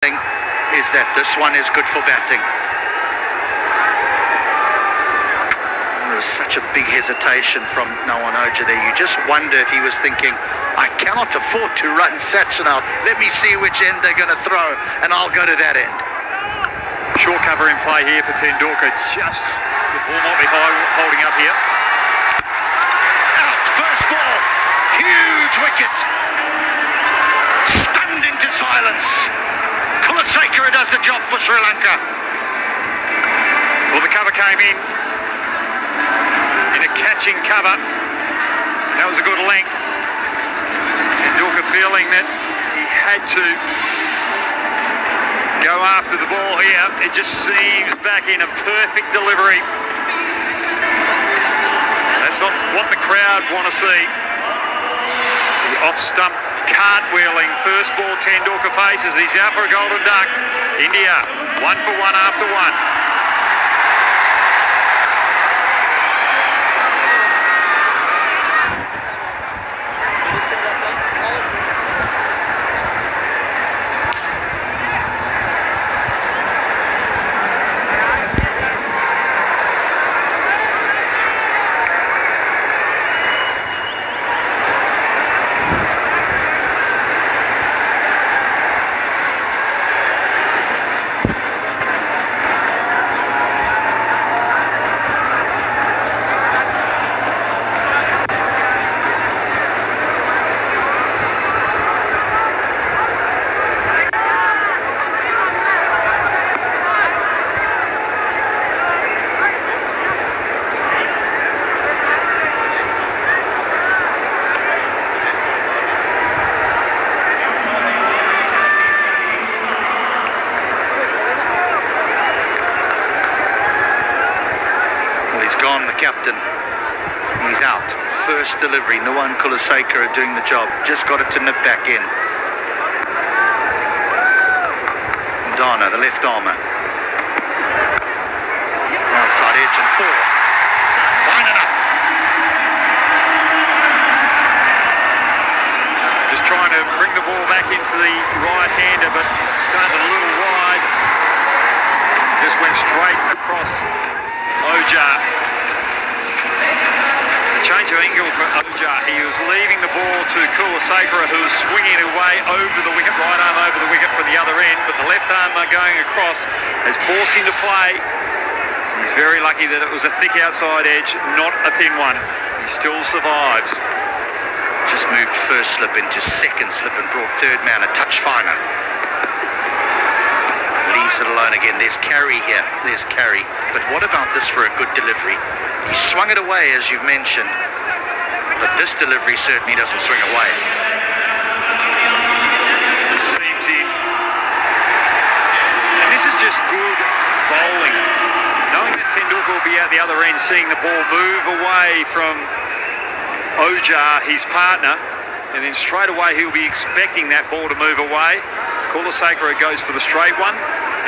is that this one is good for batting. There was such a big hesitation from Nawanoja there. You just wonder if he was thinking, I cannot afford to run Sachin out. Let me see which end they're going to throw, and I'll go to that end. Short cover in play here for Tendulkar. Just the ball might be holding up here. Out, first ball, huge wicket. Stunned into silence. Kulasekara does the job for Sri Lanka. Well, the cover came in a catching cover. That was a good length. Tendulkar feeling that he had to go after the ball here. It just seems back in a perfect delivery. That's not what the crowd want to see. The off-stump cartwheeling first ball Tendulkar faces. He's out for a golden duck. India 1 for 1 after 1. Gone, the captain. He's out. First delivery. Nawan Kulasekara doing the job. Just got it to nip back in. Dana, the left armour. Outside edge and 4. Fine enough. Just trying to bring the ball back into the right-hander, but started a little wide. Just went straight across Ojar. Change of angle for Ojar. He was leaving the ball to Kulasekara, who was swinging away over the wicket, right arm over the wicket from the other end, but the left arm going across has forced him to play. He's very lucky that it was a thick outside edge, not a thin one. He still survives. Just moved first slip into second slip and brought third man a touch finer. Leaves it alone again. There's carry here. There's carry. But what about this for a good delivery? He swung it away, as you've mentioned, but this delivery certainly doesn't swing away. Just seems in. And this is just good bowling. Knowing that Tendulkar will be out the other end, seeing the ball move away from Ojar, his partner, and then straight away he'll be expecting that ball to move away. Kulasekara goes for the straight one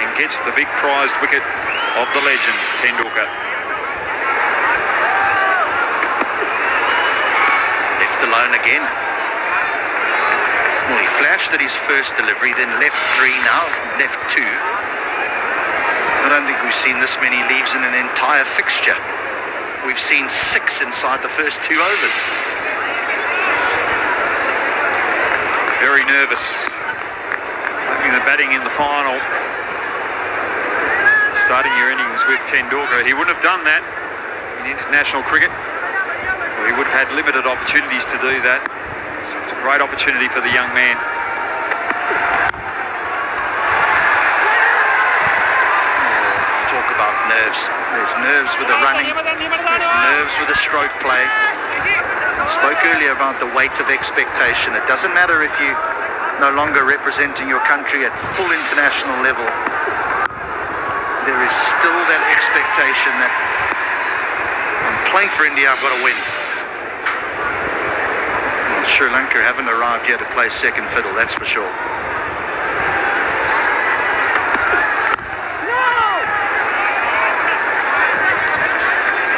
and gets the big prized wicket of the legend, Tendulkar. Alone again. Well, he flashed at his first delivery, then left 3, now left 2. I don't think we've seen this many leaves in an entire fixture. We've seen 6 inside the first 2 overs. Very nervous. Opening the batting in the final. Starting your innings with Tendulkar. He wouldn't have done that in international cricket. He would have had limited opportunities to do that. So it's a great opportunity for the young man. Talk about nerves. There's nerves with the running. There's nerves with the stroke play. I spoke earlier about the weight of expectation. It doesn't matter if you're no longer representing your country at full international level. There is still that expectation that I'm playing for India, I've got to win. Sri Lanka haven't arrived yet to play second fiddle, that's for sure.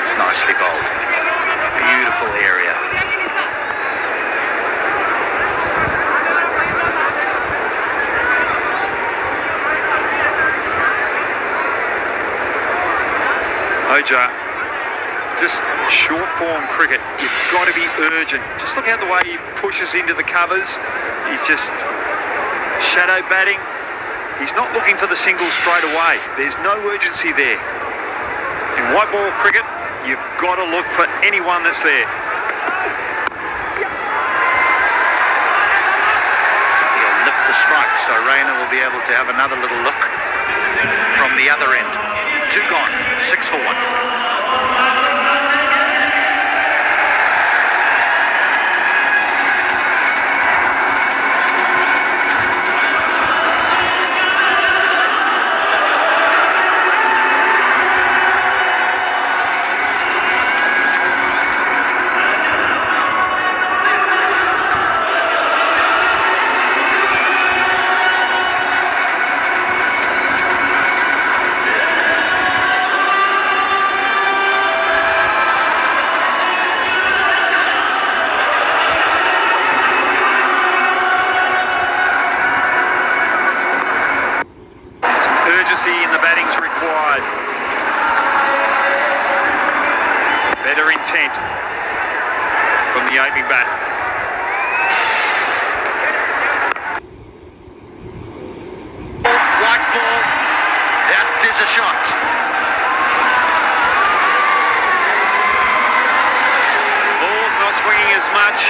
It's nicely bowled. Beautiful area. Oja, just short form cricket. You've got to be urgent. Just look at the way he pushes into the covers. He's just shadow batting. He's not looking for the single straight away. There's no urgency there. In white ball cricket, you've got to look for anyone that's there. He'll nip the strike, so Rayner will be able to have another little look from the other end. 2 gone, 6 for 1. In the batting's required. Better intent from the opening bat. White ball, that is a shot. Ball's not swinging as much.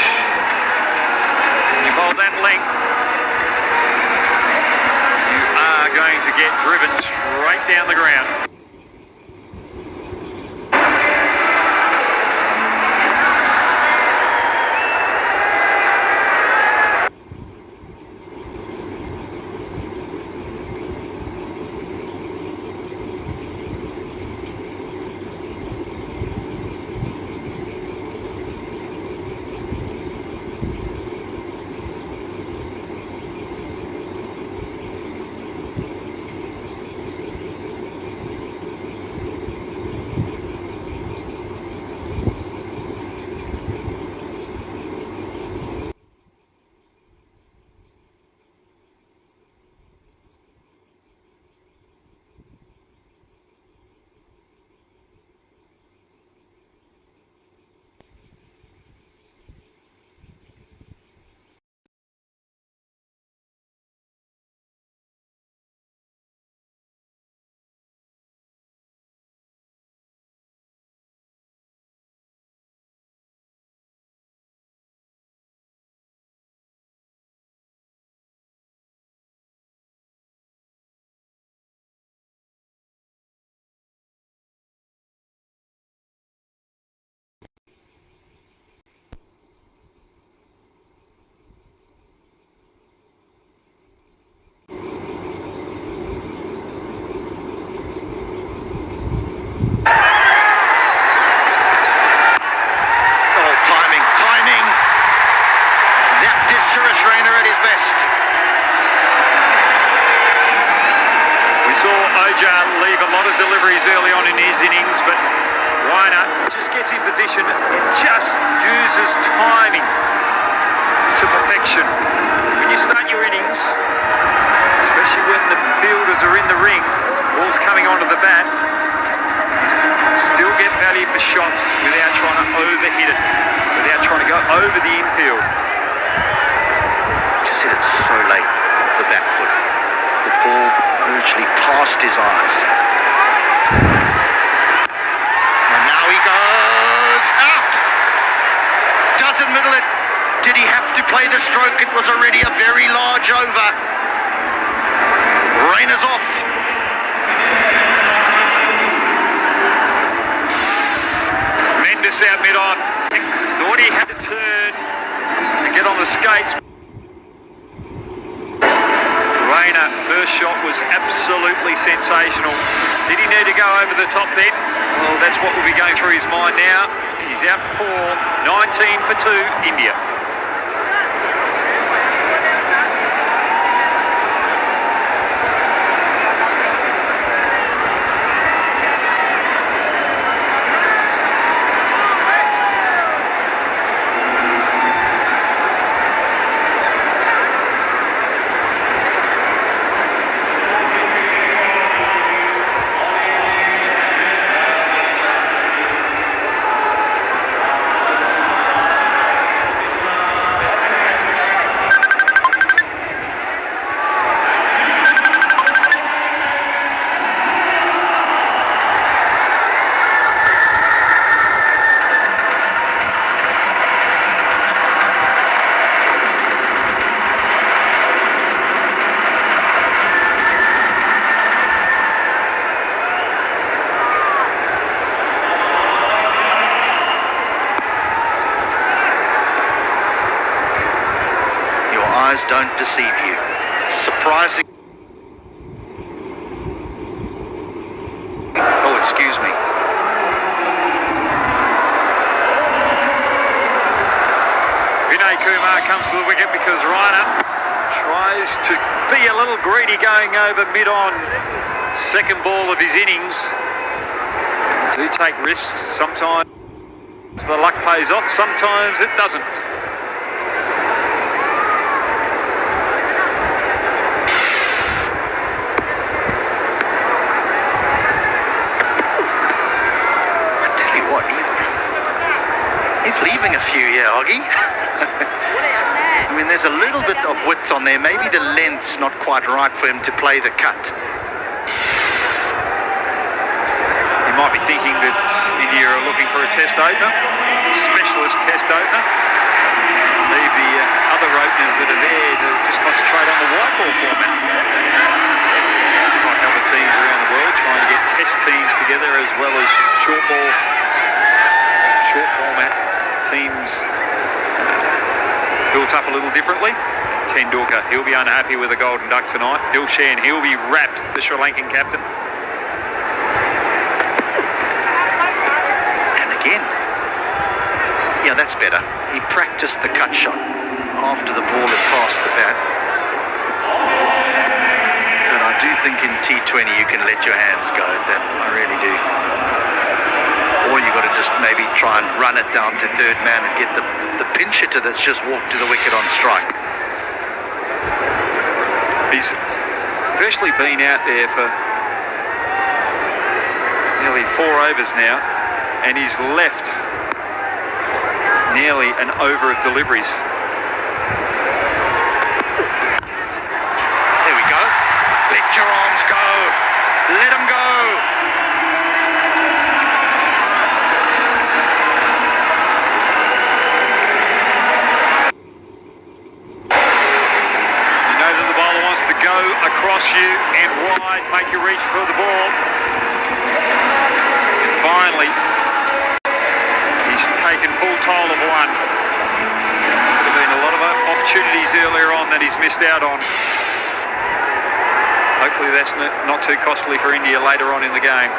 You hold that length, going to get driven straight down the ground. Leave a lot of deliveries early on in his innings, but Rayner just gets in position and just uses timing to perfection. When you start your innings, especially when the fielders are in the ring, ball's coming onto the bat, you still get value for shots without trying to overhit it, without trying to go over the infield. Just hit it so late off the back foot. The ball virtually past his eyes. And now he goes out. Doesn't middle it. Did he have to play the stroke? It was already a very large over. Rayner's off. Mendes out mid-on. Thought he had to turn and get on the skates. Rayner, first shot was absolutely sensational. Did he need to go over the top then? Well, that's what will be going through his mind now. He's out for 19 for 2, India. eyes don't deceive you. Surprising. Oh, excuse me. Vinay Kumar comes to the wicket because Raina tries to be a little greedy going over mid-on. Second ball of his innings. Do take risks. Sometimes the luck pays off, sometimes it doesn't. I tell you what, he's leaving a few here, Augie. I mean, there's a little bit of width on there. Maybe the length's not quite right for him to play the cut. You might be thinking that India are looking for a test opener, specialist test opener. Leave the other openers that are there to just concentrate on the white ball format. Like other teams around the world trying to get test teams together as well as short format teams built up a little differently. Tendulkar, he'll be unhappy with the golden duck tonight. Dilshan, he'll be wrapped, the Sri Lankan captain. Yeah, that's better. He practiced the cut shot after the ball had passed the bat. But I do think in T20 you can let your hands go. That I really do. Or you got to just maybe try and run it down to third man and get the pinch hitter that's just walked to the wicket on strike. He's virtually been out there for nearly 4 overs now, and he's left nearly an over of deliveries. There we go. Let your arms go. Let them go. You know that the bowler wants to go across you and wide, make you reach for the ball. And finally, he's taken full toll of one. There have been a lot of opportunities earlier on that he's missed out on. Hopefully that's not too costly for India later on in the game.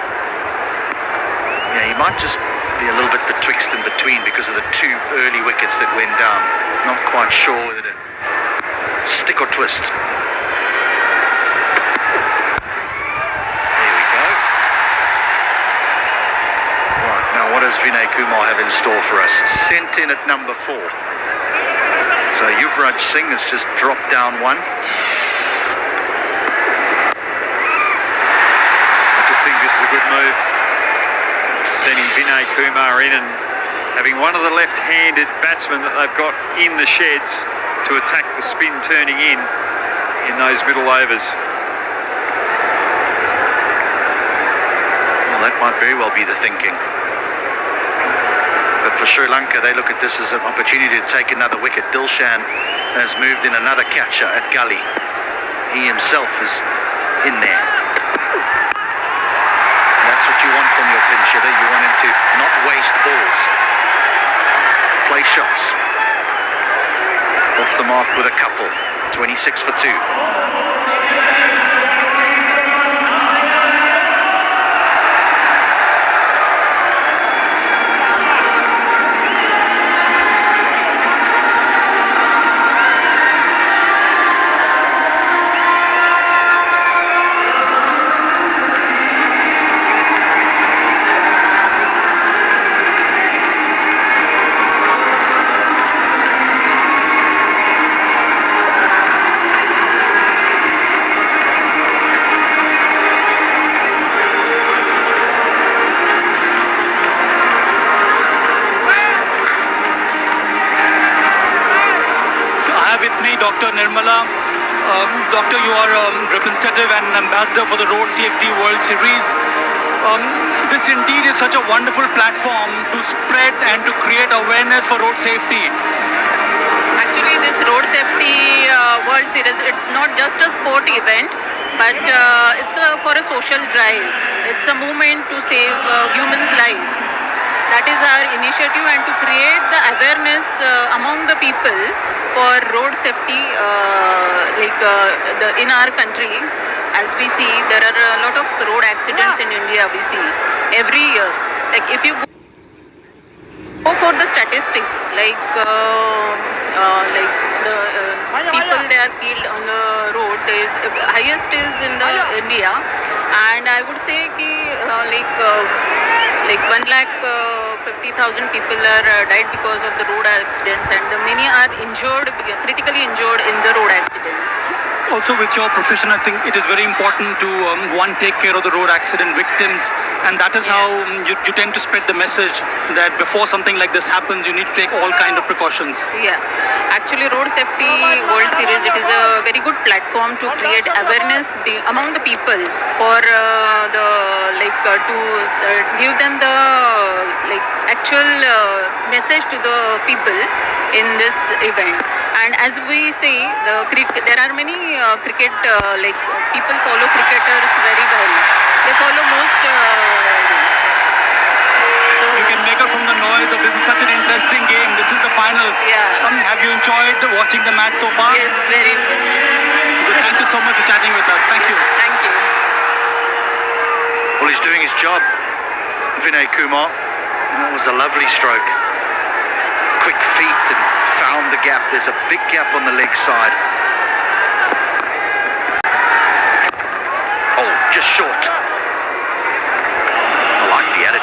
Yeah, he might just be a little bit betwixt and between because of the 2 early wickets that went down. Not quite sure whether to stick or twist. What does Vinay Kumar have in store for us? Sent in at number 4. So Yuvraj Singh has just dropped down 1. I just think this is a good move. Sending Vinay Kumar in and having one of the left-handed batsmen that they've got in the sheds to attack the spin turning in those middle overs. Well, that might very well be the thinking. But for Sri Lanka, they look at this as an opportunity to take another wicket. Dilshan has moved in another catcher at gully. He himself is in there. That's what you want from your pinch hitter. You want him to not waste balls. Play shots. Off the mark with a couple. 26 for 2. Dr. Nirmala. Doctor, you are representative and ambassador for the Road Safety World Series. This indeed is such a wonderful platform to spread and to create awareness for road safety. Actually, this Road Safety World Series, it's not just a sport event, but it's for a social drive. It's a movement to save humans' life. That is our initiative, and to create the awareness among the people for road safety, in our country. As we see, there are a lot of road accidents in India. We see every year. Like if you go for the statistics, the people they are killed on the road is highest is in the India, and I would say ki, like 1,50,000 people are died because of the road accidents, and the many are injured, critically injured in the road accidents. Also, with your profession, I think it is very important to one, take care of the road accident victims, and that is how you tend to spread the message that before something like this happens, you need to take all kind of precautions. Yeah, actually, Road Safety World Series, it is a very good platform to create awareness among the people for give them the actual message to the people in this event. And as we see, there are many cricket people follow cricketers very well. They follow most. So You can make out from the noise that this is such an interesting game. This is the finals. Yeah. Have you enjoyed watching the match so far? Yes, very good. Good. Thank you so much for chatting with us. Thank you. Thank you. Well, he's doing his job, Vinay Kumar. That was a lovely stroke. Quick feet and found the gap. There's a big gap on the leg side. Oh, just short.